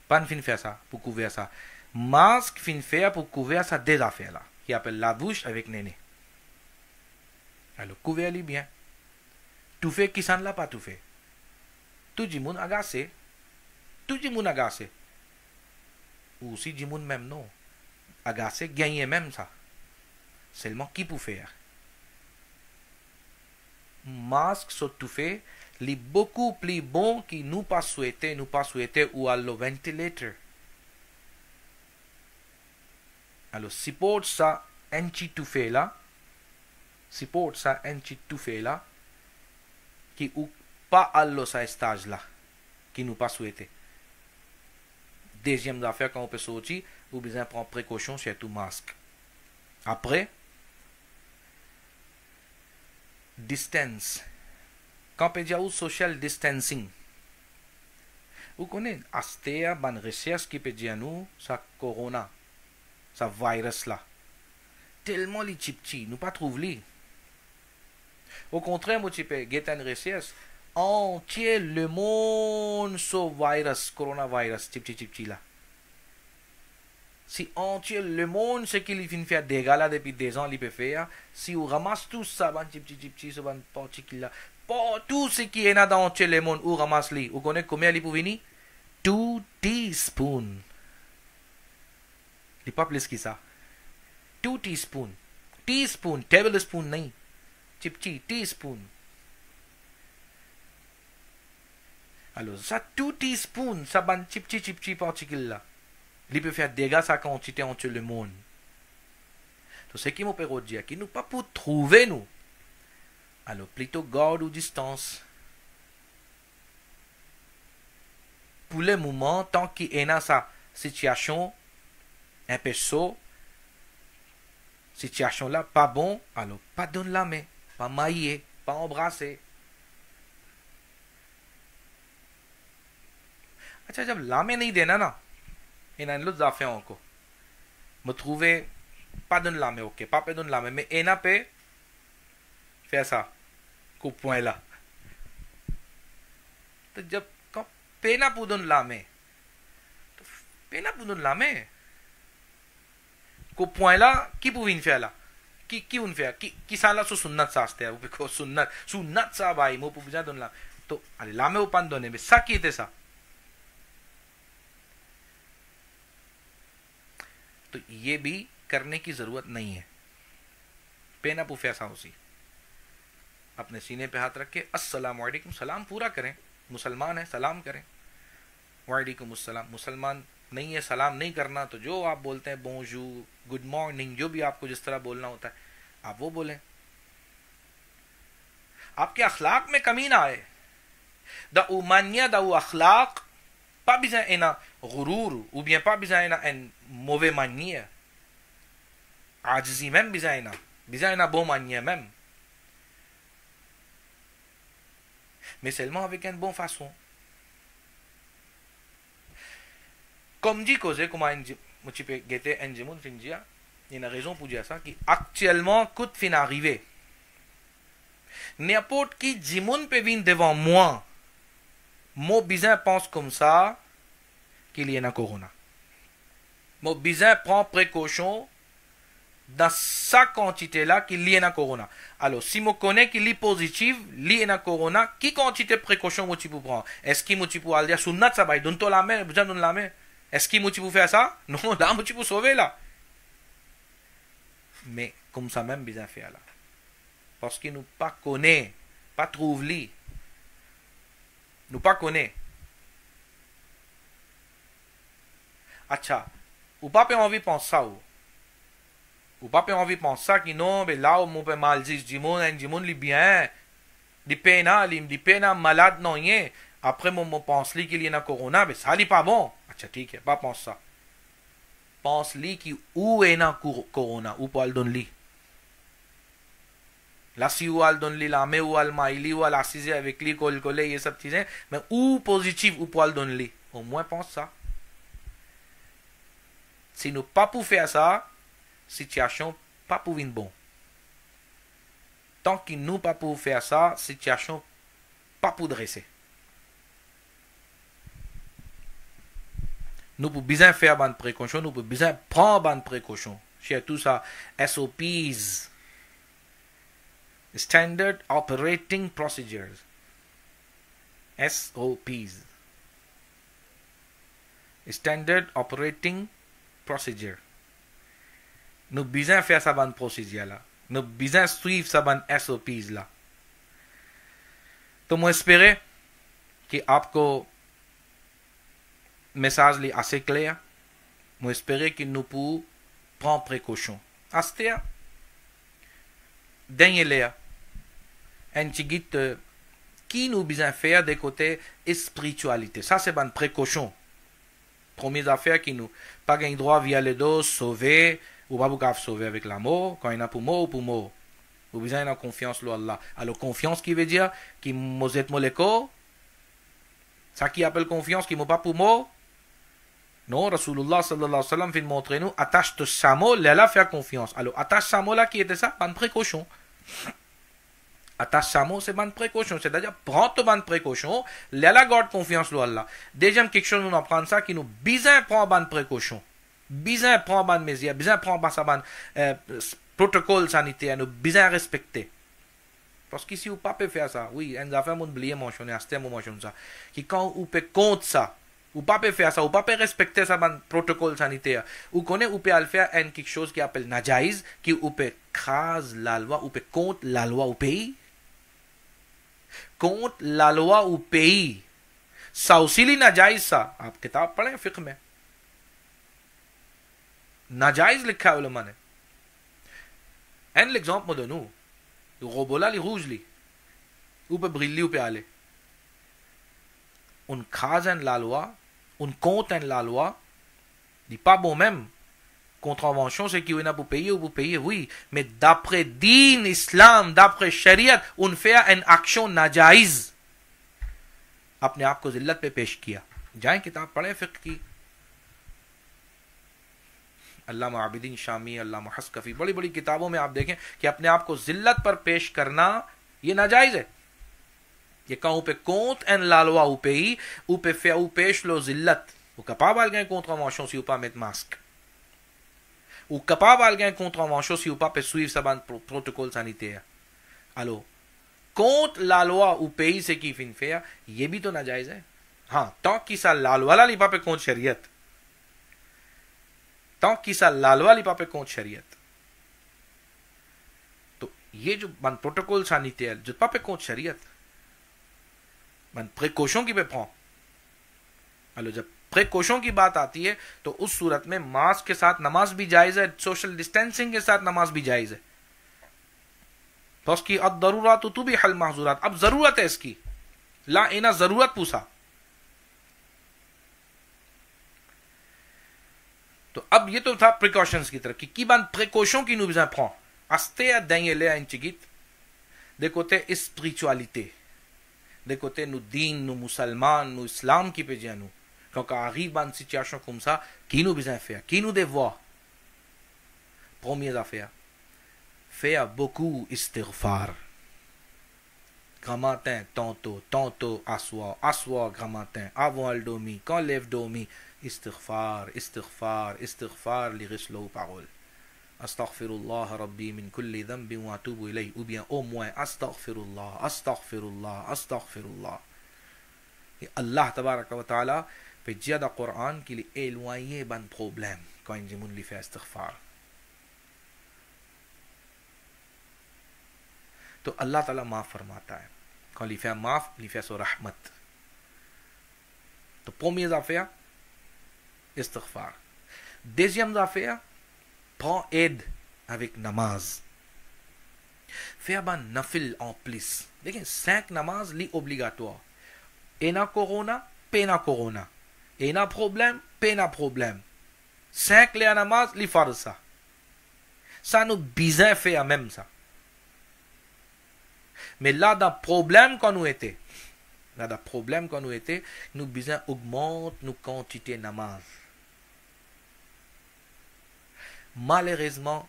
Pas fin faire ça pour couvrir ça. Masque fin faire pour couvrir ça des affaires là. Qui appelle la bouche avec néné. Alors couvert-les bien. Tout fait qui s'en l'a pas tout fait. Tout le monde agacé. Tout le monde agacé. Ou si du monde même non. Agacé, gagner même ça. Seulement qui peut faire. Masque surtout fait, les beaucoup plus bon qui nous pas souhaité ou à le ventilateur. Alors, support ça, un petit tout fait là. Support ça, un petit tout fait là. Qui ou pas à ce stage là. Qui nous pas souhaité. Deuxième affaire, quand on peut sortir, vous besoin prendre précaution sur tout masque. Après, distance. Quand on peut dire social distancing. Vous connaissez, astéa, ban recherche qui peut dire nous, ça corona. Ça virus là. Tellement les petits, nous pas trouver les. Au contraire, moi tu peux get une recherche entier le monde sur virus, coronavirus, petit là. Si entier le monde ce qu'il vient faire des gars là depuis des ans, il peut faire. Si on ramasse tout ça, ban petit, ce ban particulier là, tout ce qui est là dans entier le monde, on ramasse les. Vous connaissez combien il peut venir? 2 teaspoons. Il pas plus que ça. 2 teaspoons. Teaspoon, tablespoon नहीं. Petit teaspoon. Alors, ça 2 teaspoons, ça ban petit particule là. Il peut faire des dégâts sa quantité entre le monde. Donc, ce qui m'opère dire, qui nous pas pour trouver nous. Alors, plutôt garde ou distance. pour le moment, tant qu'il est dans sa situation un peu saut, situation là, pas bon, alors pas donner la main, pas mailler, pas embrasser. अच्छा जब लामे नहीं देना ना ina lut za fe onko me trouver pas donne lame ok pas donne lame mais ena pe faire ça coup point là तो जब पेना पुदन लामे तो पेना पुदन लामे को पॉइंट की पुविन फेला की उन फे की साला सु सुन्नत सास्ते है बिको सुन्नत सा भाई मो पुजा दन ला तो अरे लामे उपान दोने में सा की सा तो ये भी करने की जरूरत नहीं है पेना पुफे ऐसा उसी अपने सीने पे हाथ रख के अस्सलाम वालेकुम सलाम पूरा करें मुसलमान है सलाम करें वालेकुम अस्सलाम मुसलमान नहीं है सलाम नहीं करना तो जो आप बोलते हैं बोंजूर गुड मॉर्निंग जो भी आपको जिस तरह बोलना होता है आप वो बोलें आपके अखलाक में कमी ना आए द उमानिया द अखलाक pas besoin ena gurur ou bien pas besoin ena en mauvais manière ajzi même besoin ena bon manière même mais seulement avec une bonne façon comme dit cause comme un petit peu guetter un jimun finjia il y a une raison pour dire ça qui actuellement coûte fin arrivé n'importe qui jimun peut venir devant moi mon bizin pense comme ça qu'il y a un corona. Mon bizin prend précaution dans sa quantité-là qu'il y a un corona. Alors, si je connais qu'il est positif, il y a un corona, qui quantité de précaution je peux prendre? Est-ce qu'il faut aller dire sunnat ça va, donne-toi la main, besoin de la main. Est-ce qu'il faut faire ça? Non, là, je peux sauver là. Mais comme ça même, bizin fait là. Parce qu'il nous pas connaît, pas trouve lui. Nous pas connaît. अच्छा ou pas envie penser ça ou pas envie penser ça qui non mais là on peut mal dire Jimon li bien di pena malade non rien après mon pense li qu'il y a corona mais ça n'est pas bon अच्छा ठीक है pas pense ça pense li qui où est na corona ou pas le donne li la si ou al donne li la mais ou al maili ou al assise avec li coller ये सब चीजें mais ou positif ou pas le donne li au moins pense ça si nous pas pour faire ça situation pas pour une bon tant que nous pas pour faire ça situation pas pour dresser nous pour bien faire bonne précaution nous pour bien prendre bonne précaution chez tout ça SOPs Standard Operating Procedures SOPs Standard Operating Procedure nous besoin faire ça bonne procédure là nous besoin suivre ça bonne SOPs là तो मैं espérer कि आपको message est assez clair मैं espérer que nous pouvons prendre précaution astea dernier là un petit qui nous besoin faire des côtés spiritualité ça c'est bonne précaution première affaire qui nous pas gain droit via le dos sauver ou pas pouvoir sauver avec l'amour quand il a pour mort ou besoin de confiance en Allah alors confiance qui veut dire qui mozet moleko ça qui appelle confiance qui m'a pas pour mort non Rasulullah sallallahu alayhi wa sallam fait montrer nous attache de samo là faire confiance alors attache samo là qui était ça bonne précaution attache samo c'est bonne précaution c'est-à-dire prends ta bonne précaution là garde confiance en Allah deuxième quelque chose nous apprendre ça qui nous besoin prend bonne précaution besoin prend bonne mesure besoin prend ça bonne protocole sanitaire nous besoin respecter parce qu'ici ou pas peut faire ça oui on a fait mon oublier mentionner à ce moment mentionner ça qui quand ou peut compte ça ou pas peut faire ça ou pas peut respecter ça bon protocole sanitaire ou connaît ou peut faire quelque chose qui appelle najaiz qui ou peut crase la loi ou peut contre la loi au pays contre la loi au pays ça aussi les najaiz ça आप किताब पढ़ें फिक्र में najaiz लिखा है उलमा ने un l'exemple me donne le robot là les rouges li ou peut briller ou peut aller on crase la loi un contre la loi, dit pas bon même. Contravention, c'est qu'il y en a pour payer ou pour payer, oui. Mais d'après din islam, d'après shariat, on fait une action najaïz. अपने आप को जिल्लत पे पेश किया. जाएं किताब पढ़ें फिक्र की. अल्लामा आबिदीन शामी, अल्लामा हस्कफी, बड़ी बड़ी किताबों में आप देखें कि अपने आप को जिल्लत पर पेश करना ये नाजायज है. ये कहूं पे conte en la loi ou pays ou पे faire ou pêche lo zillat. Ou capable alguém contravention si ou pas mettre masque. Ou capable alguém contravention si ou pas peut suivre sa bande protocole sanitaire. Alors, contre la loi ou pays c'est qui fin faire, ये भी तो नाजायज है. हाँ, tant कि ça la loi là, il pas peut contre शरीयत. tant कि ça la loi, il pas peut contre शरीयत. तो ये जो बन प्रोटोकॉल sanitaire, जो pas peut contre शरीयत, बन précaution qui peut prendre. alors जब प्रिकॉशन की बात आती है तो उस सूरत में मास्क के साथ नमाज भी जायज है, सोशल डिस्टेंसिंग के साथ नमाज भी जायज है. तो उसकी अब जरूरत तो भी हल महजूरात. अब जरूरत है इसकी, ला इना जरूरत पूछा. तो अब ये तो था प्रिकॉशंस की तरफ की बात. प्रिकॉशन की नुबिजा फ्रॉ अस्ते देंगे ले इंचिगित देखो ते स्पिरिचुअलिटी देखो ते नु दीन नु मुसलमान नु इस्लाम की पे जानू. Donc arrive une situation comme ça, qui nous besoin faire, qui nous devoir. Première affaire, faire beaucoup istighfar. Grand matin, tantôt, asseoir, grand matin, avant le dormir, quand lève dormir, istighfar, lirislo parole. Astaghfirullah rabbi min kulli dhanbin wa atubu ilayh. Ou bien au moins astaghfirullah. Et Allah tabaraka wa ta'ala पे ज्यादा कुरान के लिए éloigné बन problem quand il dit lui fait istighfar. तो अल्लाह ताला माफ फरमाता है. quand il fait माफ, il fait son रहमत. तो première affaire istighfar. deuxième affaire, prends aide avec namaz. faire ban nafil en plus. देखिए 5 नमाज ली obligatoire. Ena corona, pena corona. Ena problème, pena problème. 5 les namaz, li farz ça. Ça nous bizarre fait à même ça. Mais là, dans le problème quand nous était, nous bizarre augmente nos quantités namaz. Malheureusement,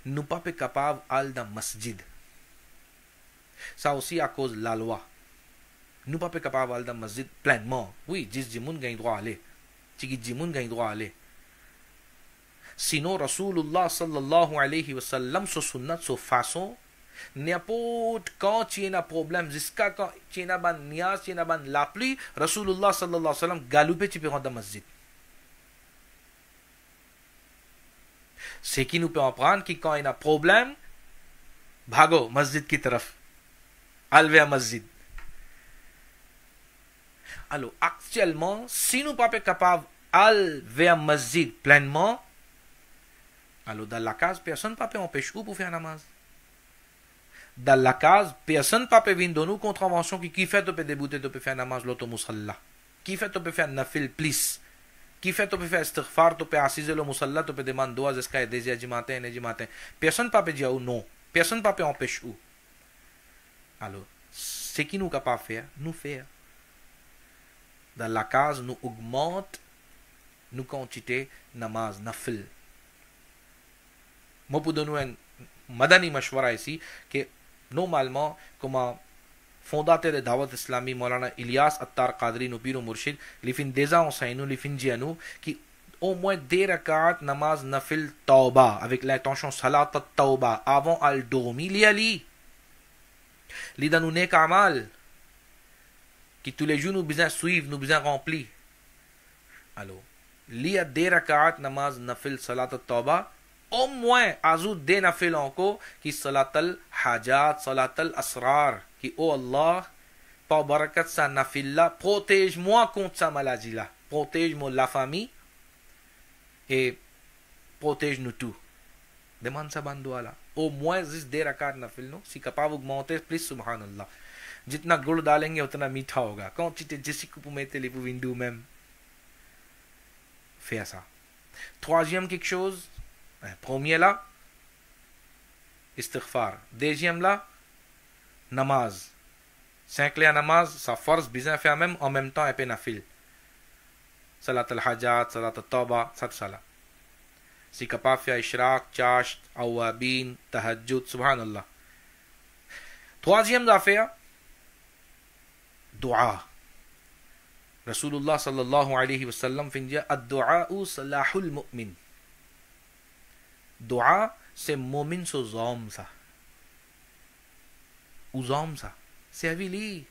nous pas capables d'aller dans masjid. Ça aussi à cause de la loi. Nous pas capables d'aller dans le masjid pleinement. Oui, 10 gens gagnent droit à aller. 10 gens gagnent droit à aller. Sinon, Rasulullah sallallahu alayhi wa sallam, sa sunnat, sa façon, n'importe quand tu as un problème, jusqu'à quand tu as un niaz, tu as la pluie, Rasulullah sallallahu alayhi wa sallam, galopé, tu peux rentrer dans le masjid. C'est qui nous peut apprendre que quand il y a un problème, भागो masjid की तरफ. Alvé à masjid. Alors, actuellement, si nous ne sommes pas capables d'aller à masjid pleinement, alors dans la case, personne ne peut empêcher pour faire namaz. Dans la case, personne ne peut venir de nous contravention qui fait de débouter de faire namaz l'auto musalla. Qui fait de faire nafil plus. Qui fait de faire istighfar, de faire assiser le musalla, de demander doigts jusqu'à des du matin. Personne ne peut dire non. Personne ne peut empêcher. Alors, ce qui nous capable de faire, nous faire. Dans la case, nous augmente nos quantités namaz, nafil. Moi, pour donner un madani mashwara ici, que normalement, comme fondateur de Dawat Islami, Maulana Ilyas Attar Qadri, nous pire Murshid, il fin déjà enseigné nous, il fin dit à nous, qui au moins 2 rak'at namaz nafil tauba, avec l'intention salat tauba, avant al dormir, li dans nous nek amal, qui tous les jours nous besoin suivre, nous besoin remplir. Alors, li a 2 rak'at namaz nafil salat tauba, au moins ajoute des nafil encore qui salat al hajat, salat al asrar, qui oh Allah, par barakat sa nafil là, protège-moi contre sa maladie là, protège-moi la famille et protège-nous tout. Demande sa bandoua là. Au moins 10 rakat nafil non, si capable d'augmenter plus subhanallah. जितना गुड़ डालेंगे उतना मीठा होगा. Quand tu te dis que vous mettez les windows même. Fais ça. Troisième quelque chose. Premier là. Istighfar. Deuxième là. Namaz. 5 la namaz, ça force bien faire même en même temps un peu nafil. Salat al-hajat, salat al-tawba, ça tout ça là. Si capable faire ishraq, chasht, awabin, tahajjud, subhanallah. Troisième affaire, dua. Rasulullah sallallahu alayhi wa sallam fait dire ad-du'a'u salahul mu'min. Dua, c'est mu'min aux hommes ça. Aux hommes ça. Servis-les.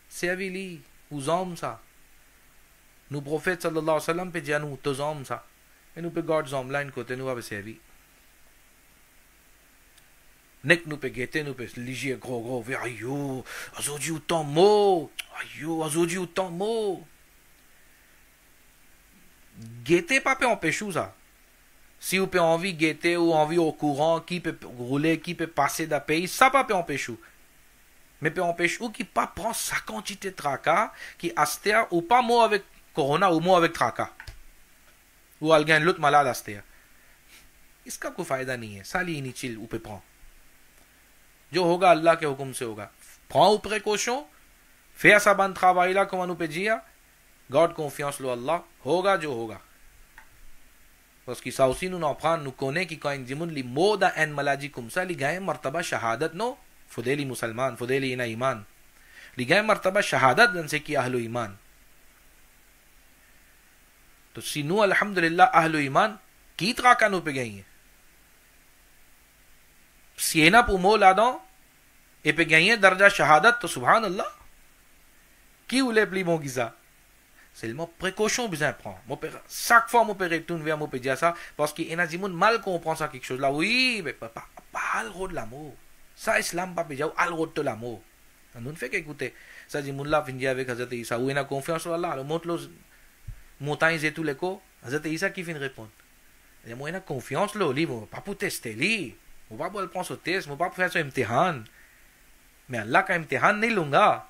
Servis-les. Aux hommes ça. Nous prophètes sallallahu alayhi wa sallam peut dire nous, aux hommes ça. Et nous peut garder hommes là, une côté nous avons servi. Nek nous peut guetter, nous peut liger gros, aïe, aujourd'hui autant mot. Aïe, aujourd'hui autant mot. Guetter pas peut empêcher ça. Si vous avez envie de guetter ou envie au courant, qui peut rouler, qui peut passer d'un pays, ça pas peut empêcher. Mais peut empêcher ou qui pas prend sa quantité de tracas, qui astère ou pas mort avec corona ou mort avec tracas. Ou alguien l'autre malade astère. Est-ce que कोई फायदा नहीं है? साली inutile ou peut prendre. जो होगा अल्लाह के हुक्म से होगा. Prends aux précautions. Fais ça bon travail là comme on peut dire. Garde confiance en Allah. होगा जो होगा. Parce que ça aussi nous en prend, nous connaît qui quand ils disent les mots d'un maladie comme ça, les gars martaba shahadat non. Fodeli musulman, fodeli ina iman. Les gars martaba shahadat dans ce qui ahlu iman. तो si nous alhamdulillah ahlu iman qui traka nous pe gagner. Si ena pour mot là-dedans et pe gagner darja shahadat तो subhanallah. Qui voulait plus bon que ça? Seulement précaution besoin prendre. Chaque fois mon père retourne vers mon père dire ça parce qu'il y a des gens mal comprend ça quelque chose là. Oui, mais pas le rôle de l'amour. Ça islam pas déjà al rôle de l'amour. On ne fait qu'écouter. Ça dit mon là vient dire avec Hazrat Isa où il a confiance en Allah. Le montre le montagne et tous les co. Hazrat Isa qui vient répondre. Il moi il a confiance là, livre pas pour tester lui. On va pas le prendre au test, on va pas faire ça imtihan. Mais Allah का imtihan नहीं लूंगा.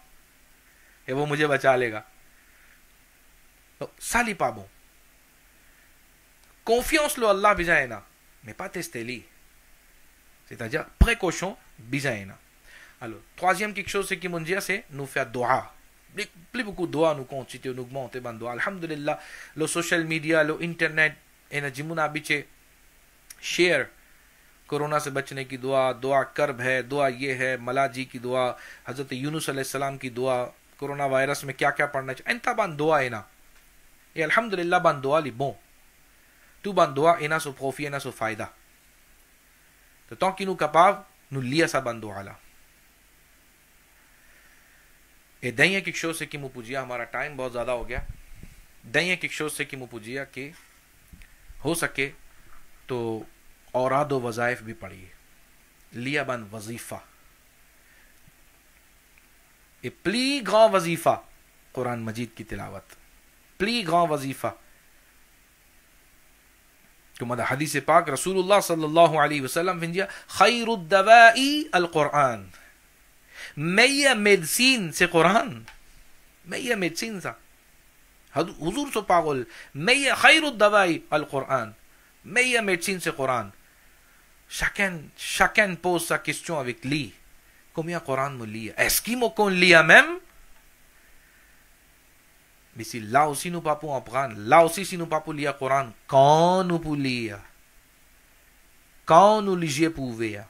Et वो मुझे बचा लेगा. Ça n'est pas bon. Confiance le Allah bizaina, mais pas tester li. C'est-à-dire précaution bizaina. Alors, troisième quelque chose qui m'ont dit c'est nous faire dua. Plus beaucoup de dua nous constitue, nous augmenter ban dua. Alhamdulillah, le social media, le internet, et na jimuna biche share corona से बचने की दुआ, दुआ कर्ब है, दुआ ये है, मलाजी की दुआ, हजरत यूनुस अलैहिस्सलाम की दुआ, कोरोना वायरस में क्या क्या पढ़ना चाहिए, इनता ban dua ena. Et alhamdulillah ban dua li bon. Tout ban dua ena so profit ena so faida. तो tant qu'il nous capable nous lier sa ban dua là. Et dernier quelque chose c'est qui nous पूछिया हमारा टाइम बहुत ज्यादा हो गया. dernier quelque chose c'est qui nous पूछिया कि हो सके तो औराद व वज़ाइफ भी पढ़िए. लिया बन वजीफा. Et plus grand वजीफा कुरान मजीद की तिलावत. plus grand वजीफा. Comme dans hadith पाक रसूलुल्लाह सल्लल्लाहु अलैहि वसल्लम फिर खैरुद दवाई अल Quran. meilleure médecine c'est Coran. meilleure médecine ça. हुजूर सो पागल. meilleure खैरुद दवाई अल Quran. meilleure médecine c'est Coran. Chacun pose sa question avec lui. Combien Coran me lit? Est-ce qu'il me lit même? Mais si là aussi nous pas pour apprendre, là aussi si nous pas pour lire Coran, quand nous pour lire, quand nous lisons pour ouvrir,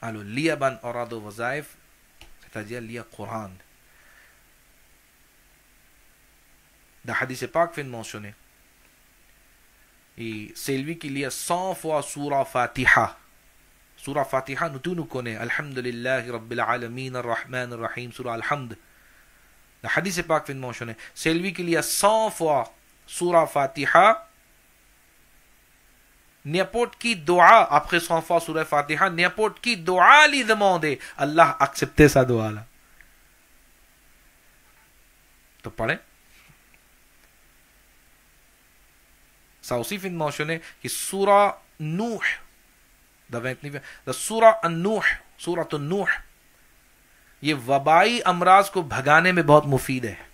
alors lire ban orado wazaif, c'est-à-dire lire Coran. Dans hadith pak fin mentionné. Et c'est lui qui lit 100 fois surah Fatiha. Surah Fatiha, nous tous nous connaissons. Alhamdulillahi Rabbil Alamin, Ar-Rahman, Ar-Rahim, surah Al-Hamd. Le hadith est pas mentionné. C'est lui qui lit 100 fois surah Fatiha. N'importe qui doit, après 100 fois surah Fatiha, n'importe qui doit lui demander. Allah accepte sa doua là. Tu parles? Ça aussi fait mentionner que surah Nuh, la surah An-Nuh, surah An-Nuh, ये वबाई अमराज को भगाने में बहुत मुफीद है।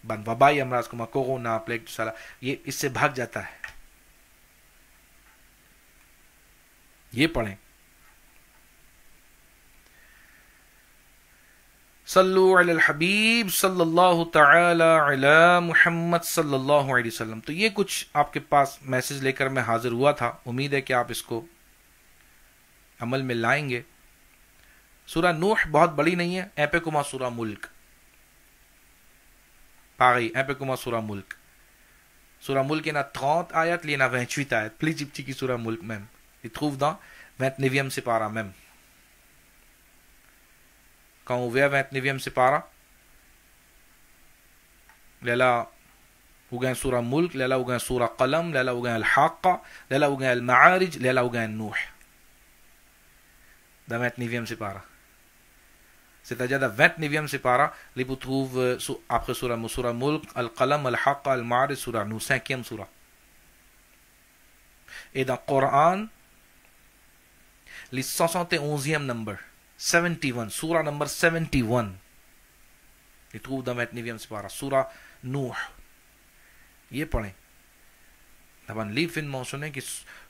वबाई अमराज को कोरोना, प्लेग साला, ये इससे भाग जाता है। ये पढ़ें। सल्लु अलल हबीब सल्लल्लाहु तआला अला मुहम्मद सल्लल्लाहु अलैहि वसल्लम। तो ये कुछ आपके पास मैसेज लेकर मैं हाजिर हुआ था। उम्मीद है कि आप इसको अमल में लाएंगे। सूरा नूह बहुत बड़ी नहीं है। ऐपे कुमा सूरा मुल्क pareil, un peu comme Surah Mulk. Surah Mulk, il y en a 30 ayats, il y en a 28 ayats. Plus petit que Surah Mulk même. Il trouve dans 29e sépara même. Quand on ouvre 29e sépara, là, où il y a Surah Mulk, là, où il y a Surah Qalam, là, où il y a Al-Haqqa, là, où il y a Al-Ma'arij, là, où il y a Nuh. Dans 29e sépara. C'est-à-dire dans 29e sépara, les vous trouvent après Surah Mulk, Al-Qalam, Al-Haqqa, Al-Ma'arij, Surah Nuh, 5e Surah. Et dans le Coran, les 71e number, 71, Surah number 71, les trouvent dans 29e sépara, Surah Nuh. ये पढ़ें। तब लीफ इन mentionné कि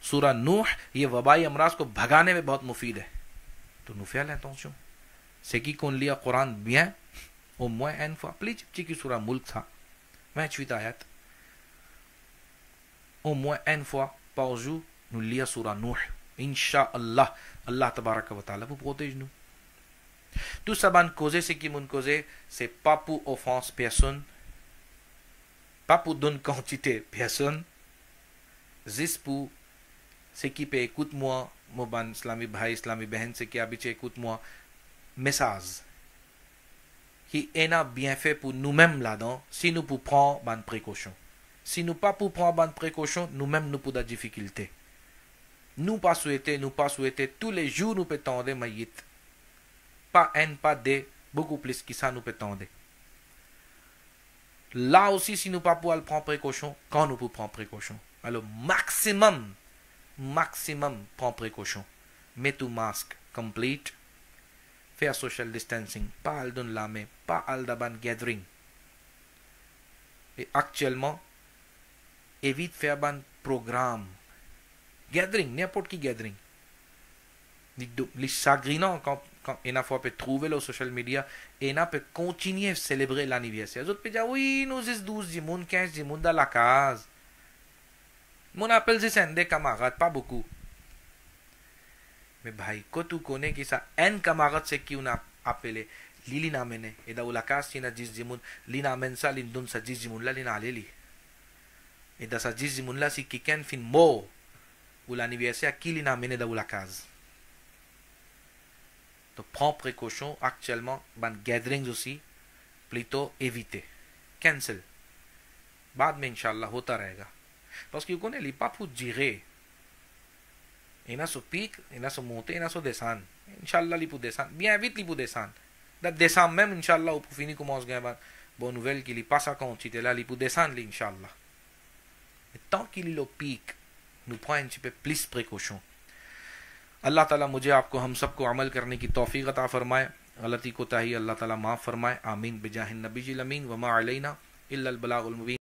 Surah Nuh, ये वबाई अमराज को भगाने में बहुत मुफीद है। तो nous faire l'attention. C'est qui qu'on lit le Coran bien, au moins une fois. Plus petit que Surah Mulk, ça. 28 ayats. Au moins une fois par jour, nous lisons Surah Nuh. Inch'Allah, Allah tabaraka wa ta'ala vous protège nous. Tout ça, ban causer, c'est qui m'ont causé, c'est pas pour offense personne, pas pour donner quantité personne, juste pour ce qui peut écouter moi, mon ban islami bhai, islami behen, ce qui habite écoute moi, message qui est bien fait pour nous-mêmes là-dedans, si nous pour prendre bonne précaution. Si nous pas pour prendre bonne précaution, nous-mêmes nous pour des difficultés. Nous pas souhaiter, tous les jours nous peut tendre maït. Pas un, pas deux, beaucoup plus que ça nous peut tendre. Là aussi, si nous pas pour prendre précaution, quand nous pour prendre précaution. Alors, maximum, prendre précaution. Mets ton masque complete. Faire social distancing, pas al don la main, pas al daban gathering. Et actuellement, évite faire ban programme. Gathering, n'importe qui gathering. Les chagrinants, quand il a peut trouver le social media, et il peut continuer à célébrer l'anniversaire. Les autres peuvent dire, oui, nous sommes 12 du monde, 15 du monde dans la case. Mon appel, c'est des camarades, pas beaucoup. Mais भाई को तू कोने की सा एन कमागत से क्यों ना आपले लीली ना मैंने इदा उलाकास की ना जिस जिमुन लीना मेंसा लिंदुन सा जिस जिमुन ला लीना लेली इदा सा जिस जिमुन ला सी किकन फिन मो उलानी वैसे अकीली ना मैंने दा उलाकास तो prends précaution actuellement ban gatherings aussi plutôt éviter cancel बाद में इंशाल्लाह होता रहेगा parce que कोने ली पापू जिरे il y a ce pic, il y a ce montée, il y a ce descend. Inch'Allah, il peut descendre. Bien vite, il peut descendre. Descendre même, Inch'Allah, pour finir, commence à gagner. Bonne nouvelle qu'il passe à quantité là, il peut descendre, Inch'Allah. Et tant qu'il est au pic, nous prenons un petit peu plus de précaution. Allah Ta'ala, मुझे आपको हम सबको अमल करने की तौफीक अता फरमाए. गलती को ताही अल्लाह ताला माफ फरमाए. आमीन बिजाहिन नबी जिल अमीन वमा अलैना इल्लल बलागुल मुबीन.